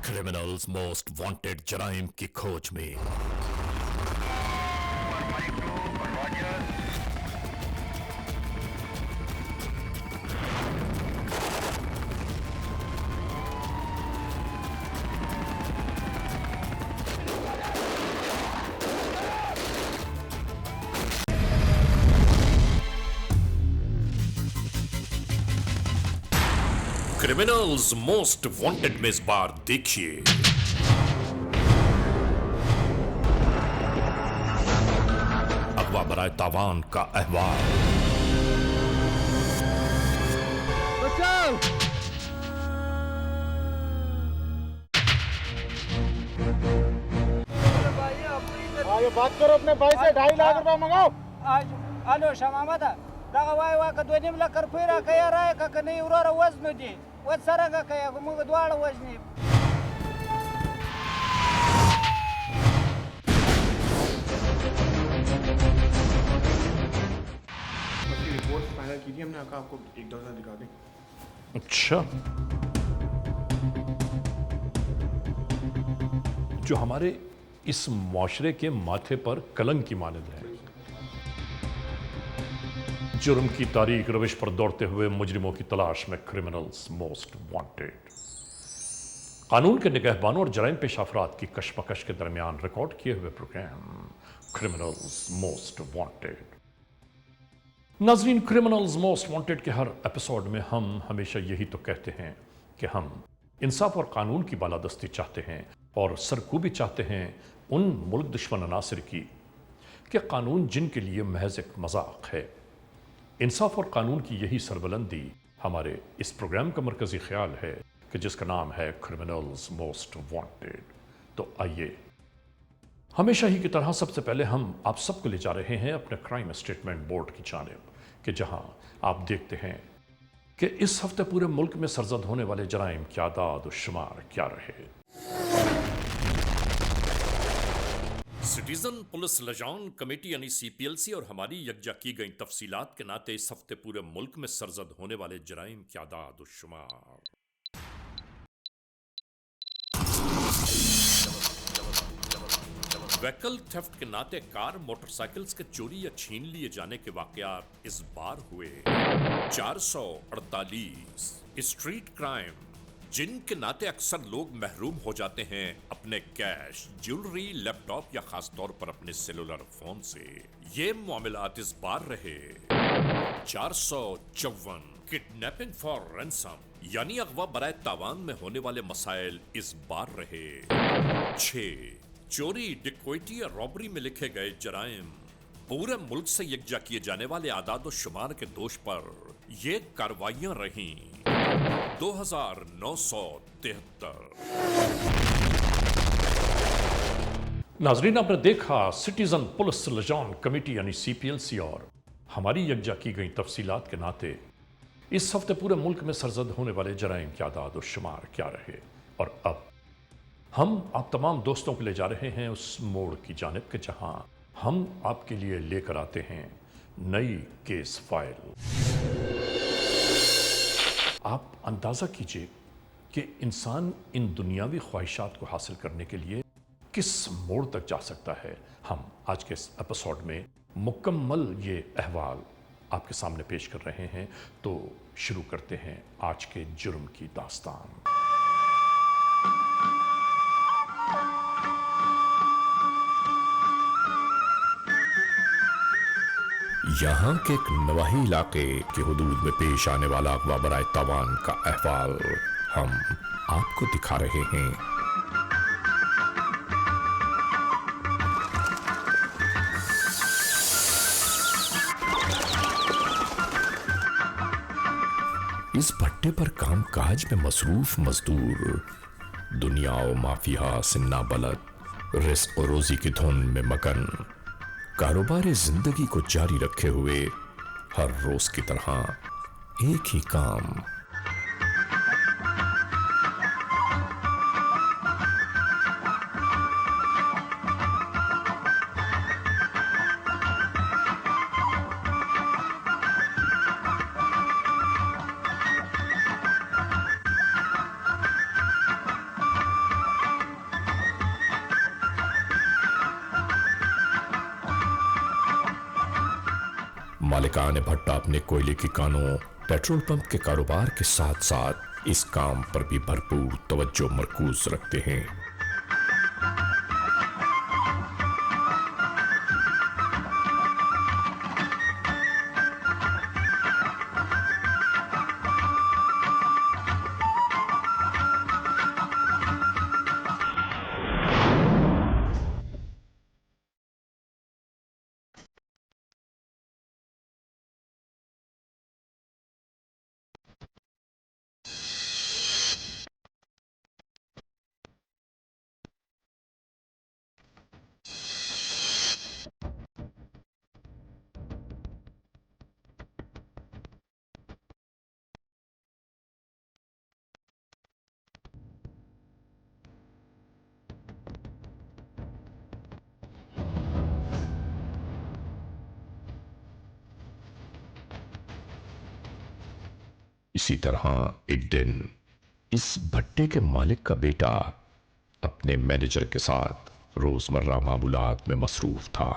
Criminals most wanted जराइम की खोज में। क्रिमिनल्स मोस्ट वांटेड में इस बार देखिए अगवा बराए तावान का अहवाल। बचाओ! आगे बात करो अपने भाई से। 2.5 लाख रुपए मंगाओ। आज आलो शमामा था दगा वाई वा का 2.5 लाख रुपया कया राय का नहीं उरा वजन दी वज सरंगा कया मुग द्वाड़ वजनी रिपोर्ट फाइनल की थी हमने, आका आपको एक दफा दिखा दें। अच्छा, जो हमारे इस मुआशरे के माथे पर कलंक की मानद है। जुर्म की तारीख रविश पर दौड़ते हुए मुजरिमों की तलाश में क्रिमिनल्स मोस्ट वांटेड। कानून के निगहबानों और जराइम पेश अफराद की कशमकश के दरमियान रिकॉर्ड किए हुए प्रोग्राम क्रिमिनल्स मोस्ट वांटेड। नाजरीन, क्रिमिनल्स मोस्ट वांटेड के हर एपिसोड में हम हमेशा यही तो कहते हैं कि हम इंसाफ और कानून की बालादस्ती चाहते हैं और सरकूबी चाहते हैं उन मुल्क दुश्मन अनासिर की कि कानून जिनके लिए महज एक मजाक है। इंसाफ और कानून की यही सरबुलंदी हमारे इस प्रोग्राम का मरकजी ख्याल है कि जिसका नाम है क्रिमिनल्स मोस्ट वांटेड। तो आइए, हमेशा ही की तरह सबसे पहले हम आप सबको ले जा रहे हैं अपने क्राइम स्टेटमेंट बोर्ड की जानिब कि जहां आप देखते हैं कि इस हफ्ते पूरे मुल्क में सरजद होने वाले जराइम की आदाद और शुमार क्या रहे। सिटीजन पुलिस लजान कमेटी यानी CPLC और हमारी यकजा की गई तफसीलात के नाते इस हफ्ते पूरे मुल्क में सरजद होने वाले जराइम की आदाद और शुमार। व्हीकल थेफ्ट के नाते कार मोटरसाइकिल्स के चोरी या छीन लिए जाने के वाकयात इस बार हुए 448। स्ट्रीट क्राइम जिनके नाते अक्सर लोग महरूम हो जाते हैं अपने कैश, ज्वेलरी, लैपटॉप या खास तौर पर अपने सेलुलर फोन से। ये मामलात इस बार रहे 454। किडनैपिंग फॉर रैंसम यानी अगवा बराए तावान में होने वाले मसाइल इस बार रहे 6। चोरी, डिक्वेटी या रॉबरी में लिखे गए जराइम पूरे मुल्क से यकजा किए जाने वाले आदाद शुमार के दोष पर ये कार्रवाइयां रहीं 2973। नाजरीन, आपने देखा सिटीजन पुलिस लजान कमेटी यानी CPLC और हमारी यकजा की गई तफसीलात के नाते इस हफ्ते पूरे मुल्क में सरजद होने वाले जराइम के आदाद शुमार क्या रहे। और अब हम आप तमाम दोस्तों को ले जा रहे हैं उस मोड़ की जानिब के जहां हम आपके लिए लेकर आते हैं नई केस फाइल। आप अंदाजा कीजिए कि इंसान इन दुनियावी ख्वाहिशात को हासिल करने के लिए किस मोड़ तक जा सकता है। हम आज के इस एपिसोड में मुकम्मल ये अहवाल आपके सामने पेश कर रहे हैं। तो शुरू करते हैं आज के जुर्म की दास्तान। यहाँ के एक नवाही इलाके के हुदूद में पेश आने वाला अगवा बराए तावान का अहवाल हम आपको दिखा रहे हैं। इस भट्टे पर काम काज में मसरूफ मजदूर दुनिया और माफिया सिन्ना बलद रिस्क और रोजी की धुन में मगन कारोबार जिंदगी को जारी रखे हुए हर रोज की तरह एक ही काम मालिकान भट्टा अपने कोयले की कानों, पेट्रोल पंप के कारोबार के साथ साथ इस काम पर भी भरपूर तवज्जो मरकूज रखते हैं। इसी तरह एक दिन इस भट्टे के मालिक का बेटा अपने मैनेजर के साथ रोजमर्रा मामूलात में मसरूफ था।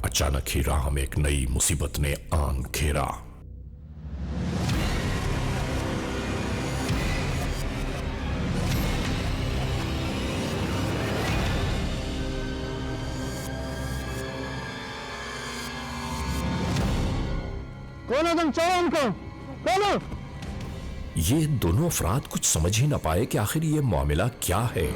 अचानक ही राह में एक नई मुसीबत ने आन घेरा। कौन है तुम? चलो उनको, बोलो। ये दोनों अफराद कुछ समझ ही ना पाए कि आखिर ये मामला क्या है।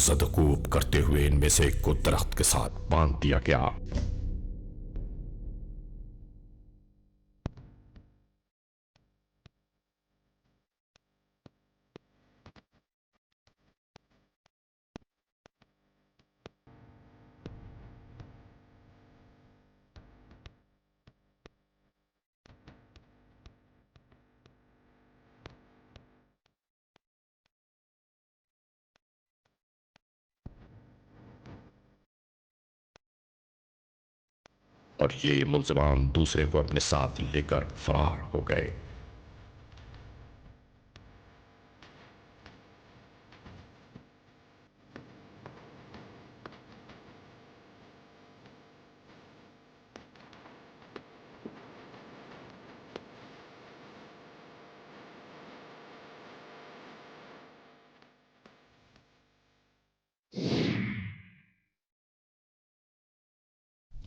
ज़दकूब करते हुए इनमें से एक को दरख्त के साथ बांध दिया गया। और ये मुल्ज़िमान दूसरे को अपने साथ लेकर फरार हो गए।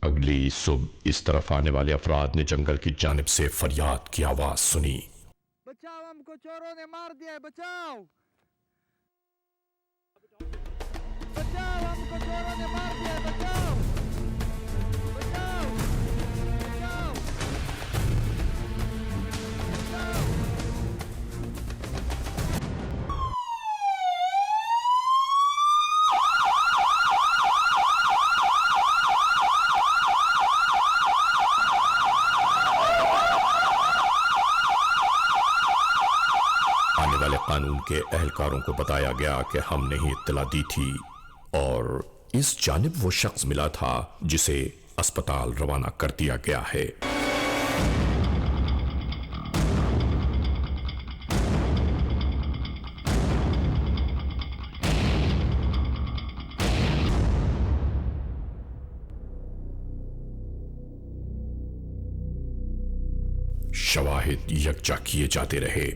अगली सुबह इस तरफ आने वाले अफराद ने जंगल की जानिब से फरियाद की आवाज सुनी। बचाओ, हमको चोरों ने मार दिया है, बचाओ। बचाओ, हमको चोरों ने मार दिया है, बचाओ। बचाओ, बचाओ, बचाओ। कानून के एहलकारों को बताया गया कि हमने ही इत्तला दी थी और इस जानिब वो शख्स मिला था जिसे अस्पताल रवाना कर दिया गया है। शवाहिद यकजा किए जाते रहे।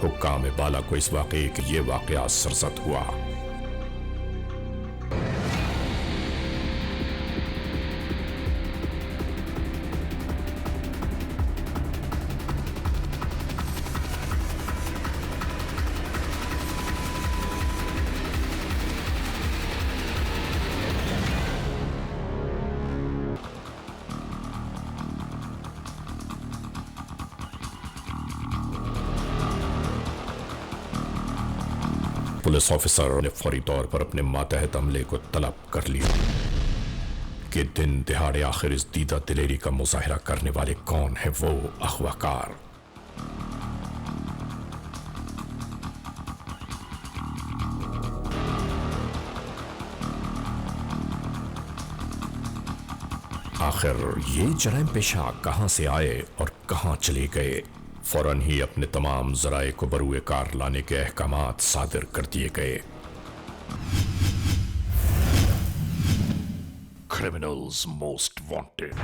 हुक्काम बाला को इस वाकये के ये वाकया सरजद हुआ। पुलिस ऑफिसर ने फौरी तौर पर अपने मातहत अमले को तलब कर लिया कि दिन दिहाड़े आखिर इस दीदा दिलेरी का मुजाहिरा करने वाले कौन है वो अगवाकार। आखिर ये जराइम पेशा कहां से आए और कहां चले गए। फौरन ही अपने तमाम जराए को बरूए कार लाने के अहकामात सादिर कर दिए गए। Criminals most wanted.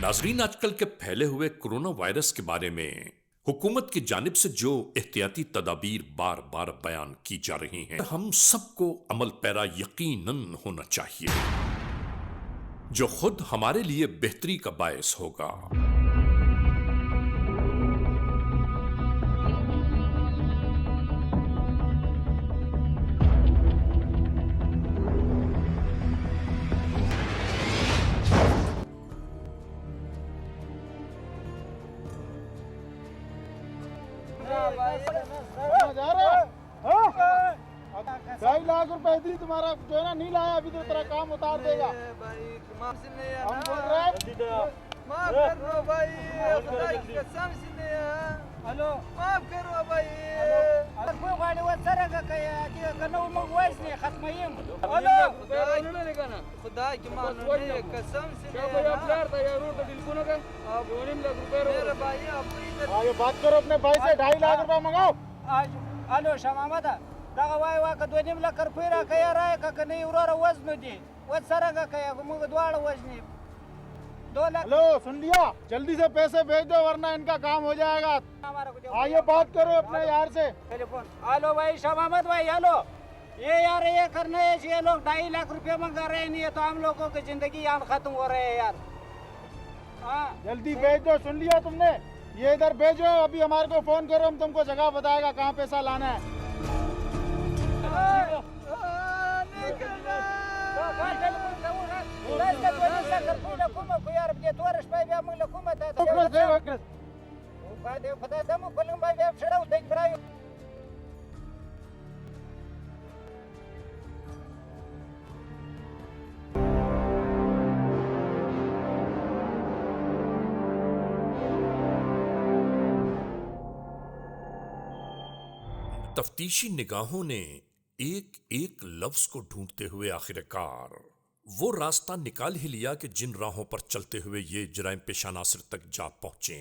नाजरीन, आजकल के फैले हुए कोरोना वायरस के बारे में हुकूमत की जानिब से जो एहतियाती तदाबीर बार बार बयान की जा रही हैं, हम सबको अमल पैरा यकीनन होना चाहिए, जो खुद हमारे लिए बेहतरी का बायस होगा। ₹2.5 लाख तुम्हारा जो है ना नहीं लाया, अभी तो तेरा काम उतार देगा। हम बोल रहे हैं माफ करो भाई, खुदा की कसम से हेलो माफ करो भाई। कोई गाड़ी वो सरेगा कया कि कनो मगवाइस ने खत्मयम। हेलो खुदा की मान ने कसम से भाई आप यार तैयार हो तो बिल्कुल ना आप ₹2 लाख मेरे भाई आप आगे बात करो अपने भाई से। ₹2.5 लाख मंगाओ आज। हेलो शमामदा दगा वाई वा का ₹2 लाख रुपया कया राय का नहीं उरा वजन दी वो सरेगा कया मुग द्वाड़ वजनी 2 लाख। हेलो सुन लिया, जल्दी से पैसे भेज दो वरना इनका काम हो जाएगा। आइए बात करो अपने यार से। टेलीफोन। हेलो भाई शाह अहमद भाई, हेलो ये यार ये करना है, ये लोग ₹2.5 लाख मंगा रहे नहीं है तो हम लोगों की जिंदगी यहाँ खत्म हो रहे हैं यार। हाँ जल्दी भेज दो। सुन लिया तुमने, ये इधर भेजो, अभी हमारे को फोन करो, हम तुमको जगह बताएगा कहाँ पैसा लाना है। तफ्तीशी निगाहों ने एक एक लफ्ज को ढूंढते हुए आखिरकार वो रास्ता निकाल ही लिया कि जिन राहों पर चलते हुए ये जराइम पेशा नासिर तक जा पहुंचे।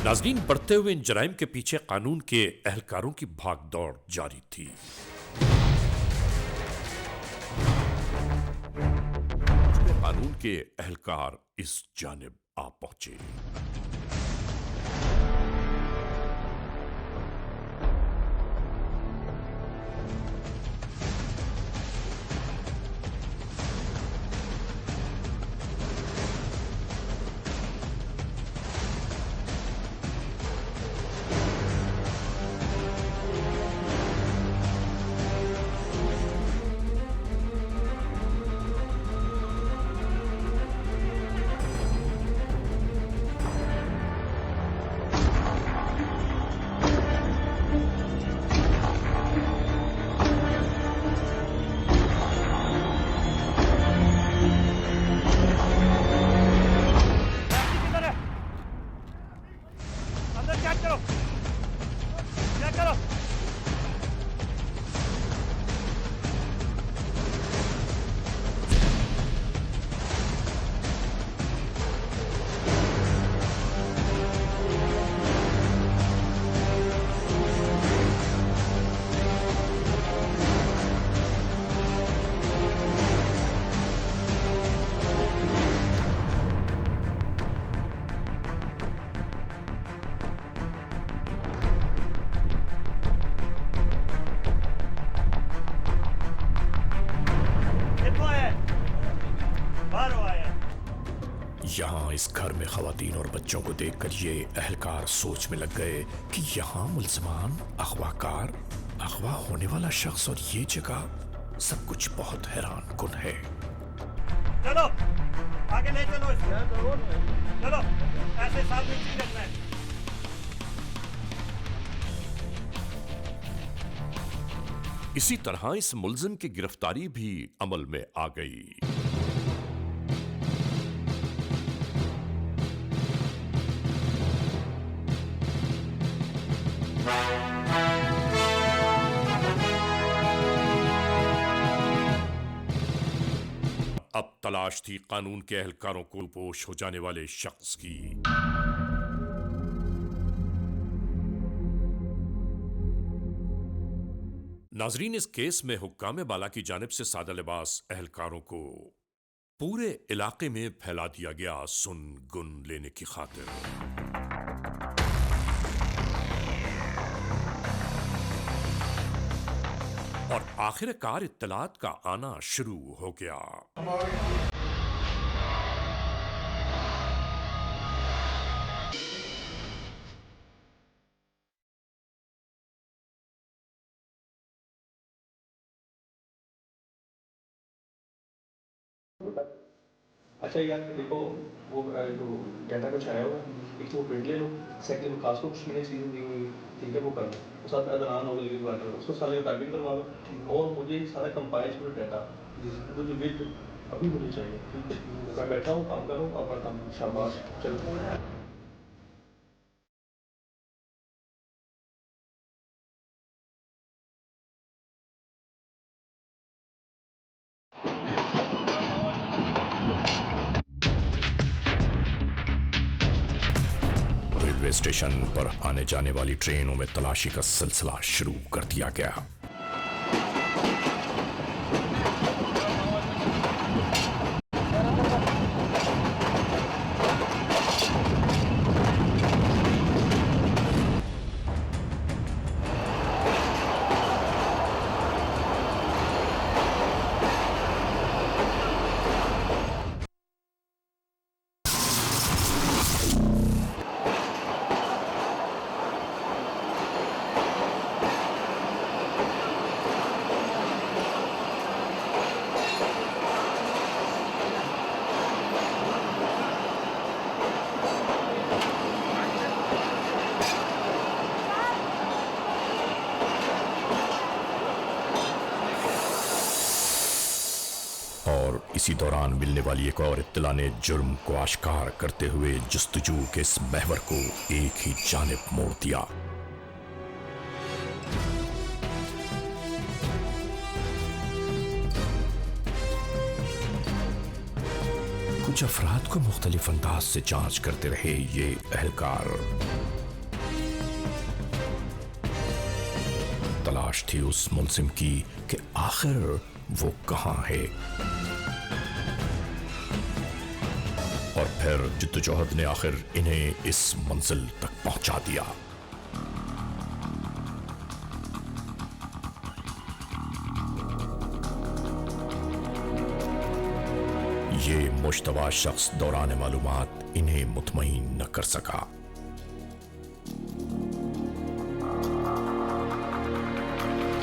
नाज़रीन, बढ़ते हुए इन जराइम के पीछे कानून के एहलकारों की भागदौड़ जारी थी। कानून के एहलकार इस जानिब आ पहुंचे। यहाँ इस घर में खवातीन और बच्चों को देखकर ये अहलकार सोच में लग गए कि यहाँ मुल्ज़मान, अगवाकार, अगवा होने वाला शख्स और ये जगह सब कुछ बहुत हैरान कुन है। चलो आगे ले चलो इसको। चलो ऐसे साथ में नहीं रखना है। इसी तरह इस मुल्जिम की गिरफ्तारी भी अमल में आ गई। अब तलाश थी कानून के एहलकारों को पोश हो जाने वाले शख्स की। नाजरीन, इस केस में हुक्काम बाला की जानिब से सादा लिबास एहलकारों को पूरे इलाके में फैला दिया गया सुन गुन लेने की खातिर। और आखिरकार इत्तलात का आना शुरू हो गया। अच्छा यार देखो वो जो डाटा कुछ आया होगा, एक तो वो प्रिंट ले लो, सेकंड विकास को उसमें चीज़ें दी हुई, ठीक है वो कर लो, वो साथ अदनान हो गई बात है, उसको सारे टारगेट करवा लो और मुझे सारा कंपाइल पूरा डाटा तो जो बिल अभी मुझे चाहिए, ठीक है मैं बैठा हूँ काम कर रहा हूँ, आप काम शाबाश चलो। रेलवे स्टेशन पर आने जाने वाली ट्रेनों में तलाशी का सिलसिला शुरू कर दिया गया। इसी दौरान मिलने वाली एक और इत्तला ने जुर्म को आश्कार करते हुए जस्तजू के इस महवर को एक ही जानिब मोड़ दिया। कुछ अफराद को मुख्तलिफ अंदाज से जांच करते रहे ये एहलकार। तलाश थी उस मुल्जिम की कि आखिर वो कहां है। और फिर जिद्दोजहद ने आखिर इन्हें इस मंजिल तक पहुंचा दिया। ये मुश्तबा शख्स दौरान मालूमात इन्हें मुतमईन न कर सका।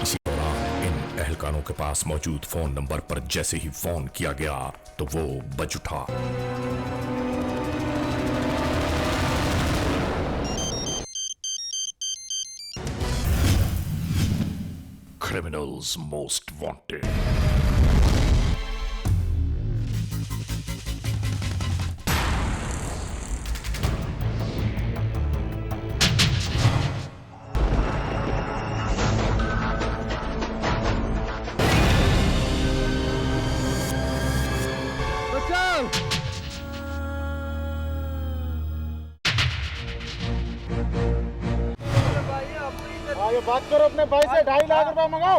इसी दौरान इन एहलकारों के पास मौजूद फोन नंबर पर जैसे ही फोन किया गया तो वो बज उठा। Criminals most wanted. बात करो अपने भाई से, 2.5 लाख रुपए मंगाओ।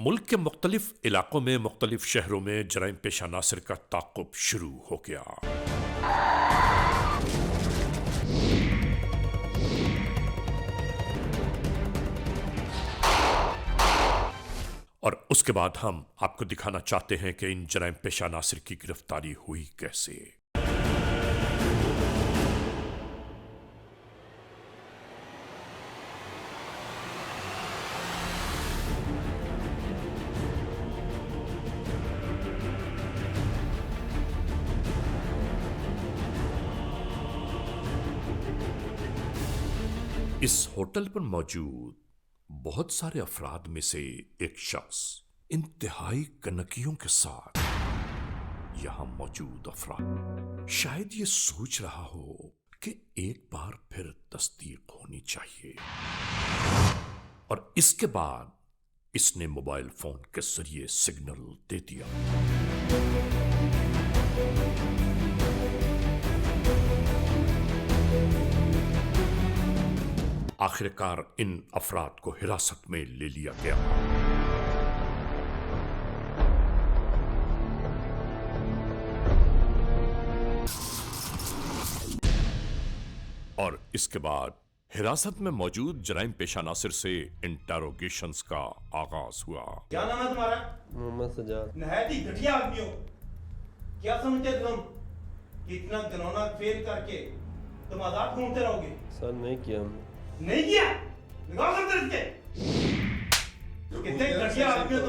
मुल्क के मुख्तलिफ इलाकों में मुख्तलिफ शहरों में जराइम पेशा नासिर का ताक़ुब शुरू हो गया। और उसके बाद हम आपको दिखाना चाहते हैं कि इन जराइम पेशा नासिर की गिरफ्तारी हुई कैसे। इस होटल पर मौजूद बहुत सारे अफराद में से एक शख्स इंतहाई कनकियों के साथ यहां मौजूद अफराद शायद ये सोच रहा हो कि एक बार फिर तस्दीक होनी चाहिए, और इसके बाद इसने मोबाइल फोन के जरिए सिग्नल दे दिया। आखिरकार इन अफराद को हिरासत में ले लिया गया। और इसके बाद हिरासत में मौजूद जराइम पेशा नासिर से इंटेरोगेशंस का आगाज हुआ। क्या नाम है तुम्हारा? मोहम्मद सजाद। नहायत ही घटिया आदमी हो। क्या समझते तुम कि इतना घिनौना फेल करके तुम आजाद घूमते रहोगे? सर नहीं किया हमने। नहीं किया? निकाल सकते इसके। कितने घटिया आदमी हो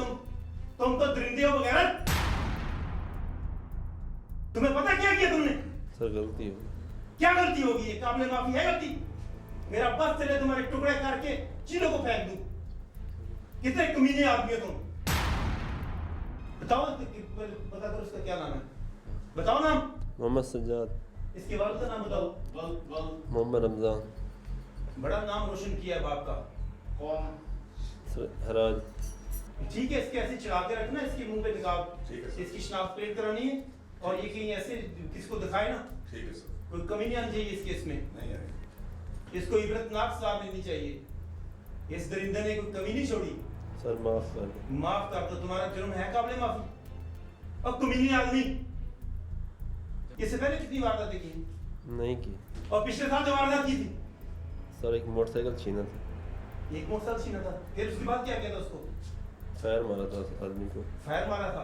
तुम तो दरिंदे हो वगैरह। तुम्हें पता क्या किया तुमने? सर गलती हो। क्या गलती होगी? ये काबिल माफी है गलती? मेरा बस चले तुम्हारे टुकड़े करके चीलों को फेंक दूं। कितने कमीने आदमी हो तुम। बताओ, पता करो इसका क्या नाम है। बताओ नाम। मोहम्मद सजाद। इसके वालिद का नाम बताओ। मोहम्मद रमजान। बड़ा नाम रोशन किया है बाप का। कौन? सर हराज। ठीक है, इसके ऐसे चढ़ा के रखना, इसके मुंह पे निकाब, इसकी शनाख्त प्लेट करानी है, और ये कहीं ऐसे किसको दिखाए ना। ठीक है सर। कोई कमी नहीं आनी चाहिए इस केस में। नहीं आएगी। इसको इबरतनाक सजा मिलनी चाहिए। इस दरिंदे ने कोई कमी नहीं छोड़ी। सर माफ कर दो। माफ कर दो, तुम्हारा जुर्म है काबिल माफी। अब कमीनी आदमी, इससे पहले कितनी वारदातें की? नहीं की। और पिछले साल जो वारदात की थी? सर एक मोटरसाइकिल छीना था। एक मोटरसाइकिल छीना था। फिर उसके बाद क्या किया था? उसको फायर मारा था उस आदमी को। फायर मारा था?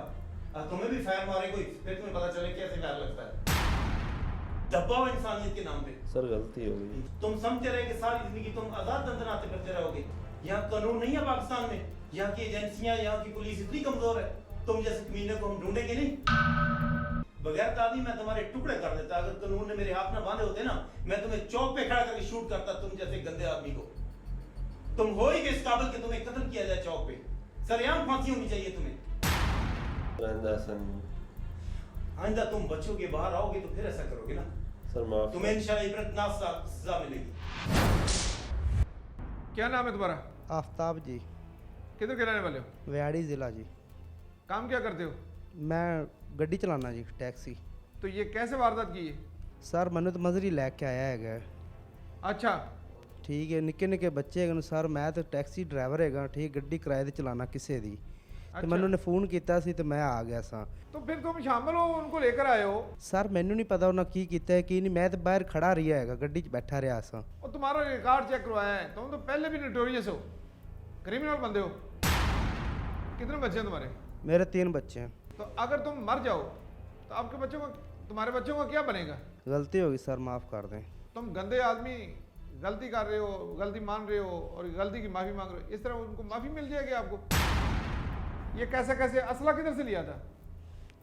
अब तुम्हें भी फायर मारे कोई, फिर तुम्हें पता चले कैसे फायर लगता है। दबा हुआ इंसानियत के नाम पे। सर गलती हो गई। तुम समझते रहे कि सारी जिंदगी तुम आजाद दंदनाते फिरते रहोगे। यहाँ कानून नहीं है पाकिस्तान में। यहाँ की एजेंसियां, यहाँ की पुलिस इतनी कमजोर है, तुम जैसे कमीने को हम ढूंढेंगे नहीं। बगैर तादी मैं तुम्हारे टुकड़े कर देता। अगर कानून ने मेरे हाथ में बांधे होते ना, मैं तुम्हें चौक पे खड़ा करके शूट करता, तुम जैसे गंदे आदमी को। तुम हो ही इस काबिल कि तुम्हें कत्ल किया जाए चौक पे। सरेआम फांसी होनी चाहिए तुम्हें। आइंदा ऐसा नहीं। आइंदा तुम बचोगे, बाहर आओगे तो फिर ऐसा करोगे ना। सर माफ। तुम्हें इंशाल्लाह इबरतनाक सजा मिलेगी। क्या नाम है तुम्हारा? आफ्ताब जी। किधर के रहने वाले हो? व्याड़ी ज़िला जी। काम क्या करते हो? मैं गड्डी चलाना जी, टैक्सी। तो ये कैसे वारदात की है? सर मैंने तो मजरी लैके आया है। अच्छा, ठीक है, निक्के निक्के बच्चे हैं सर। मैं तो टैक्सी ड्राइवर हैगा, ठीक, गड्डी किराए ते चलाना किसी दी। अच्छा। तो मैंने फोन किया सी तो मैं आ गया सा। तो फिर तुम शामिल हो, उनको लेकर आए हो? सर मैनू नहीं पता उन्हें की किया है की नहीं। मैं तो बाहर खड़ा रहा है, गड्डी च बैठा रहा सा। और तुम्हारा रिकॉर्ड चेक करवाया है, तुम तो पहले भी नोटोरियस हो, क्रिमिनल बंदे हो। कितने बच्चे हैं तुम्हारे? मेरे 3 बच्चे हैं। तो अगर तुम मर जाओ तो आपके बच्चों का, तुम्हारे बच्चों का क्या बनेगा? गलती होगी सर, माफ़ कर दें। तुम गंदे आदमी गलती कर रहे हो, गलती मान रहे हो और गलती की माफ़ी मांग रहे हो, इस तरह उनको माफ़ी मिल जाएगी आपको। ये कैसे असला किधर से लिया था?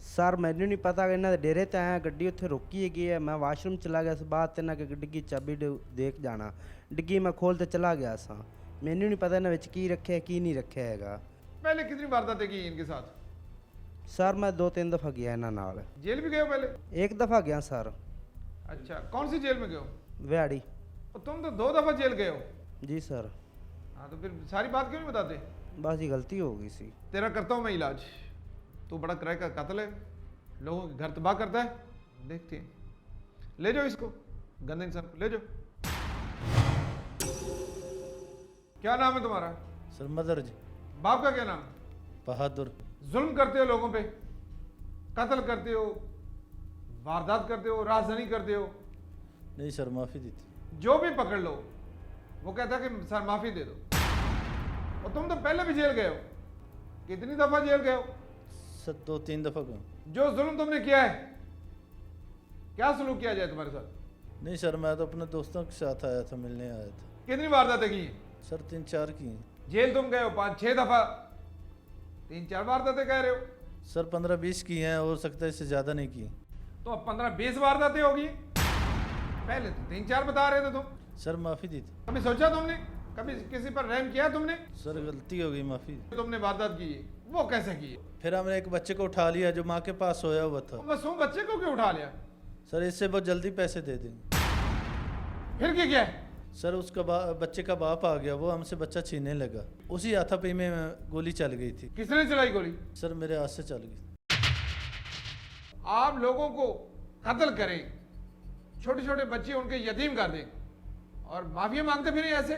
सर मैनू नहीं पता, इन्होंने डेरे ते आया, गड्डी उत्थे रोकी है। मैं वाशरूम चला गया, बाद इन्हें कि डिग्गी चाबी देख जाना, डिग्गी मैं खोल ते चला गया सा। मैनू नहीं पता इन्हें की रखे की नहीं रखे है। पहले कितनी वारदातें की इनके साथ? सर मैं 2-3 दफ़ा गया इन्हों नाल। जेल भी गए हो पहले? 1 दफ़ा गया सर। अच्छा, कौन सी जेल में गए हो? व्याड़ी। और तुम तो 2 दफ़ा जेल गए हो। जी सर। हाँ, तो फिर सारी बात क्यों नहीं बताते? बस ये गलती हो गई सी। तेरा करता हूँ मैं इलाज। तू बड़ा किराए का कातिल है, लोगों के घर तबाह करता है, देखते हैं। ले जाओ इसको, गंदे इंसान को ले जाओ। क्या नाम है तुम्हारा? सर मदर जी। बाप का क्या नाम? बहादुर। जुल्म करते हो लोगों पे, कत्ल करते हो, वारदात करते हो, राजधानी करते हो। नहीं सर, माफ़ी दी थी। जो भी पकड़ लो वो कहता है कि सर माफ़ी दे दो। और तुम तो पहले भी जेल गए हो, कितनी दफ़ा जेल गए हो? सर 2-3 दफ़ा गए। जो जुल्म तुमने किया है, क्या सलूक किया जाए तुम्हारे साथ? नहीं सर, मैं तो अपने दोस्तों के साथ आया था, मिलने आया था। कितनी वारदातें की हैं? सर 3-4 की हैं। जेल तुम गए हो 5-6 दफ़ा, 3-4 वारदातें कह रहे हो। सर 15-20 की हैं, हो सकता है इससे ज़्यादा नहीं की। तो अब 15-20 वारदातें होगी, पहले तो 3-4 बता रहे थे तुम। सर माफ़ी दी थी। कभी सोचा तुमने, कभी किसी पर रहम किया तुमने? सर गलती हो गई, माफ़ी। तुमने वारदात की है, वो कैसे की है? फिर हमने एक बच्चे को उठा लिया जो माँ के पास सोया हुआ था। मासूम बच्चे को क्यों उठा लिया? सर इससे बहुत जल्दी पैसे दे देंगे। फिर क्या किया है? सर उसका बच्चे का बाप आ गया, वो हमसे बच्चा छीनने लगा। उसी हाथापाई में गोली चल गई थी। किसने चलाई गोली? सर मेरे हाथ से चल गई। आप लोगों को कत्ल करें, छोटे छोटे बच्चे उनके यतीम कर दें और माफिया मांगते फिर ऐसे।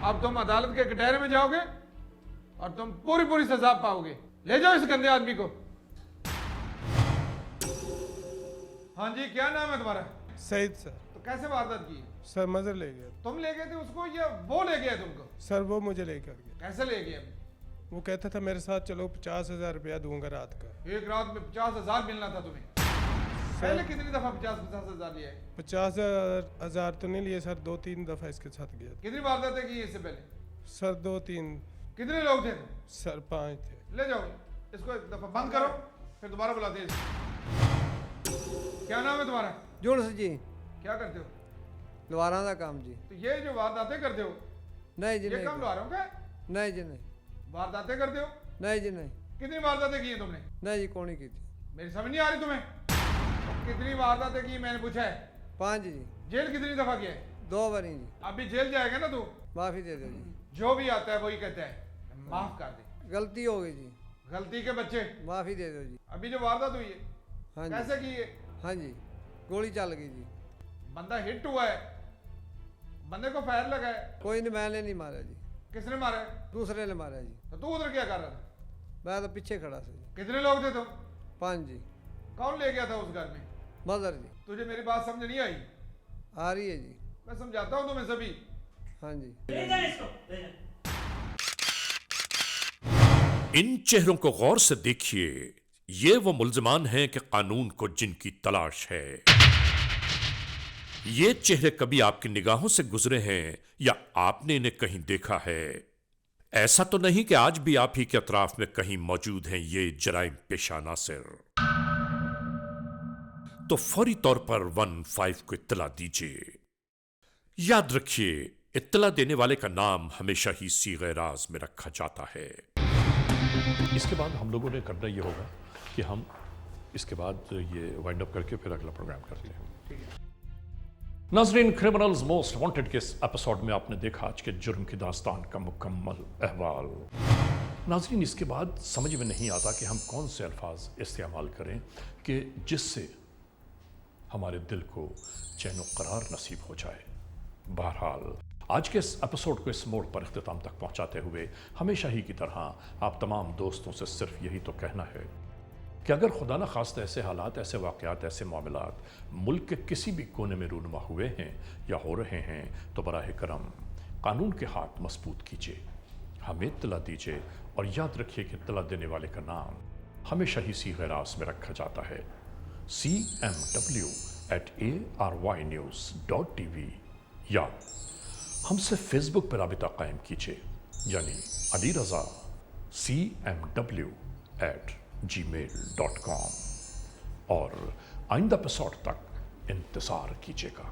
अब तुम अदालत के कटहरे में जाओगे और तुम पूरी पूरी सजा पाओगे। ले जाओ इस गंदे आदमी को। हाँ जी, क्या नाम है तुम्हारा? सईद सर। तो कैसे वारदात की? सर मजर ले गया। तुम ले गए थे उसको या वो ले गया तुमको? सर वो मुझे लेकर गया। कैसे ले गया? वो कहता था मेरे साथ चलो 50,000 रुपया दूंगा रात का। एक रात में 50,000 मिलना था तुम्हें। पहले कितनी दफा 50,000 लिया है? 50,000 तो नहीं लिए सर, 2-3 दफा इसके साथ गया। कितनी वारदातें की इससे पहले? सर 2-3। कितने लोग थे? सर 5 थे। ले जाओ इसको, एक दफा बंद करो, फिर दोबारा बुलाते हैं। क्या नाम है तुम्हारा? जुल्स जी। क्या करते हो? लवारा का काम जी। तो ये जो वारदातें करते हो? नहीं जी, ये काम लवारों का? नहीं जी नहीं। वारदातें करते हो? नहीं जी नहीं। कितनी वारदातें की हैं तुमने? नहीं जी, कौन की थी? मेरी समझ नहीं आ रही तुम्हें। कितनी वारदातें की मैंने पूछा है? 5 जी। जेल कितनी दफा किया है? 2 बारी जी। अभी जेल जाएगा ना तू? माफी दे दो जी। जो भी आता है वही कहता है माफ कर दे। गलती हो गई जी। गलती के बच्चे माफी दे दो जी। अभी जो वारदात हुई है, हाँ कैसे की है? हाँ जी, गोली चल गई जी। बंदा हिट हुआ है, बंदे को फायर लगा है? कोई नहीं, मैंने नहीं मारा जी। किसने मारा है? दूसरे ने मारा जी। तो तू उधर क्या कर रहा था? मैं तो पीछे खड़ा था जी। कितने लोग थे तुम? 5 जी। कौन ले गया था उस घर में? मदर जी। तुझे मेरी बात समझ नहीं आई? आ रही है जी। मैं समझाता हूँ तुम्हें सभी। हाँ जी। ले जा इसको, ले जा। इन चेहरों को गौर से देखिए, ये वो मुल्जिमान हैं कि कानून को जिनकी तलाश है। ये चेहरे कभी आपकी निगाहों से गुजरे हैं या आपने इन्हें कहीं देखा है? ऐसा तो नहीं कि आज भी आप ही के अतराफ में कहीं मौजूद हैं ये जराइम पेशा नासिर। तो फौरी तौर पर 15 को इत्तला दीजिए। याद रखिए, इत्तला देने वाले का नाम हमेशा ही सीगे राज में रखा जाता है। इसके बाद हम लोगों ने करना ये होगा कि हम इसके बाद ये वाइंड अप करके फिर अगला प्रोग्राम करते हैं। नाजरीन, क्रिमिनल्स मोस्ट वांटेड के इस एपिसोड में आपने देखा आज के जुर्म की दास्तान का मुकम्मल अहवाल। नाजरीन, इसके बाद समझ में नहीं आता कि हम कौन से अल्फाज इस्तेमाल करें कि जिससे हमारे दिल को चैन व करार नसीब हो जाए। बहरहाल, आज के इस एपिसोड को इस मोड़ पर इख्तिताम तक पहुंचाते हुए हमेशा ही की तरह आप तमाम दोस्तों से सिर्फ यही तो कहना है कि अगर खुदा न खास्ता ऐसे हालात, ऐसे वाक़यात, ऐसे मामलात मुल्क के किसी भी कोने में रूनुमा हुए हैं या हो रहे हैं तो बराह करम कानून के हाथ मजबूत कीजिए, हमें इत्तला दीजिए और याद रखिए कि इत्तला देने वाले का नाम हमेशा ही सीगे राज में रखा जाता है। cmw@arYnews.tv या हमसे फेसबुक पर राबिता कायम कीजिए, यानी अली रज़ा cmw@gmail.com। और आइंदा एपिसोड तक इंतज़ार कीजिएगा।